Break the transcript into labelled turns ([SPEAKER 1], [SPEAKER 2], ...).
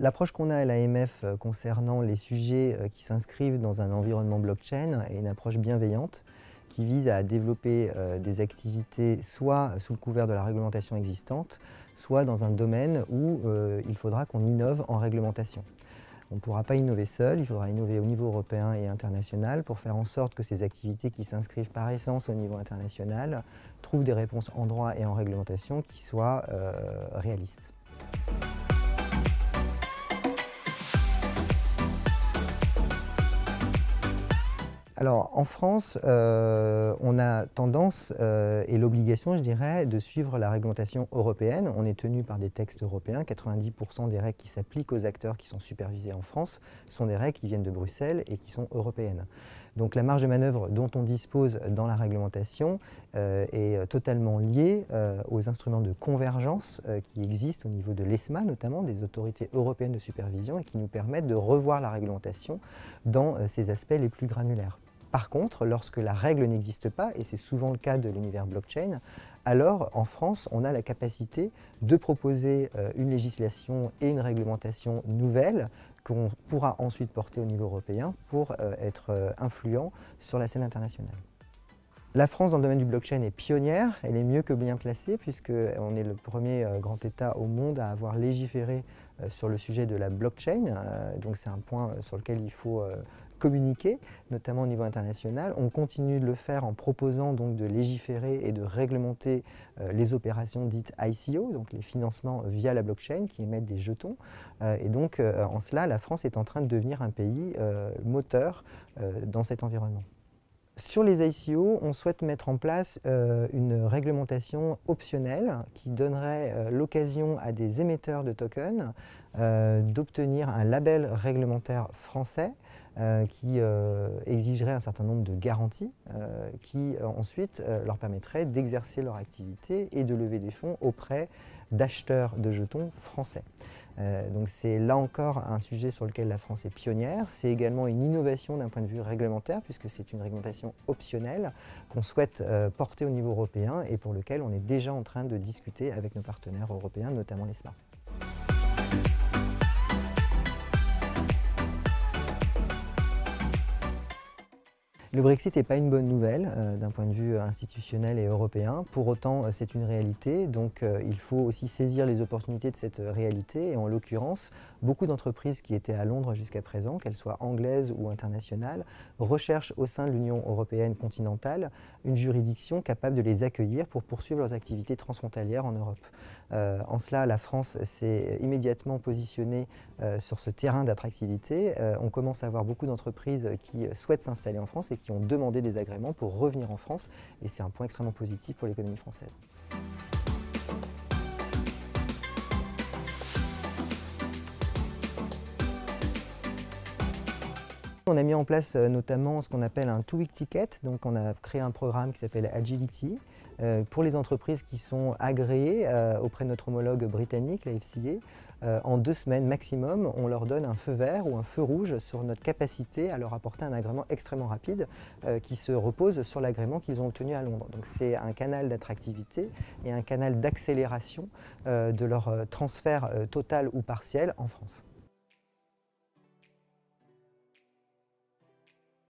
[SPEAKER 1] L'approche qu'on a à l'AMF concernant les sujets qui s'inscrivent dans un environnement blockchain est une approche bienveillante qui vise à développer des activités soit sous le couvert de la réglementation existante, soit dans un domaine où il faudra qu'on innove en réglementation. On ne pourra pas innover seul, il faudra innover au niveau européen et international pour faire en sorte que ces activités qui s'inscrivent par essence au niveau international trouvent des réponses en droit et en réglementation qui soient réalistes. Alors, en France, on a tendance et l'obligation, je dirais, de suivre la réglementation européenne. On est tenu par des textes européens. 90% des règles qui s'appliquent aux acteurs qui sont supervisés en France sont des règles qui viennent de Bruxelles et qui sont européennes. Donc la marge de manœuvre dont on dispose dans la réglementation est totalement liée aux instruments de convergence qui existent au niveau de l'ESMA, notamment des autorités européennes de supervision, et qui nous permettent de revoir la réglementation dans ses aspects les plus granulaires. Par contre, lorsque la règle n'existe pas, et c'est souvent le cas de l'univers blockchain, alors en France, on a la capacité de proposer une législation et une réglementation nouvelle qu'on pourra ensuite porter au niveau européen pour être influent sur la scène internationale. La France, dans le domaine du blockchain, est pionnière, elle est mieux que bien placée puisqu'on est le premier grand État au monde à avoir légiféré sur le sujet de la blockchain. Donc c'est un point sur lequel il faut communiquer, notamment au niveau international. On continue de le faire en proposant donc de légiférer et de réglementer les opérations dites ICO, donc les financements via la blockchain qui émettent des jetons. Et donc en cela, la France est en train de devenir un pays moteur dans cet environnement. Sur les ICO, on souhaite mettre en place une réglementation optionnelle qui donnerait l'occasion à des émetteurs de tokens d'obtenir un label réglementaire français qui exigerait un certain nombre de garanties qui ensuite leur permettrait d'exercer leur activité et de lever des fonds auprès d'acheteurs de jetons français. Donc c'est là encore un sujet sur lequel la France est pionnière. C'est également une innovation d'un point de vue réglementaire puisque c'est une réglementation optionnelle qu'on souhaite porter au niveau européen et pour lequel on est déjà en train de discuter avec nos partenaires européens, notamment l'ESMA. Le Brexit n'est pas une bonne nouvelle d'un point de vue institutionnel et européen. Pour autant, c'est une réalité, donc il faut aussi saisir les opportunités de cette réalité. Et en l'occurrence, beaucoup d'entreprises qui étaient à Londres jusqu'à présent, qu'elles soient anglaises ou internationales, recherchent au sein de l'Union européenne continentale une juridiction capable de les accueillir pour poursuivre leurs activités transfrontalières en Europe. En cela, la France s'est immédiatement positionnée sur ce terrain d'attractivité. On commence à avoir beaucoup d'entreprises qui souhaitent s'installer en France et qui ont demandé des agréments pour revenir en France. Et c'est un point extrêmement positif pour l'économie française. On a mis en place notamment ce qu'on appelle un two-week ticket. Donc on a créé un programme qui s'appelle Agility pour les entreprises qui sont agréées auprès de notre homologue britannique, la FCA. En 2 semaines maximum, on leur donne un feu vert ou un feu rouge sur notre capacité à leur apporter un agrément extrêmement rapide qui se repose sur l'agrément qu'ils ont obtenu à Londres. Donc c'est un canal d'attractivité et un canal d'accélération de leur transfert total ou partiel en France.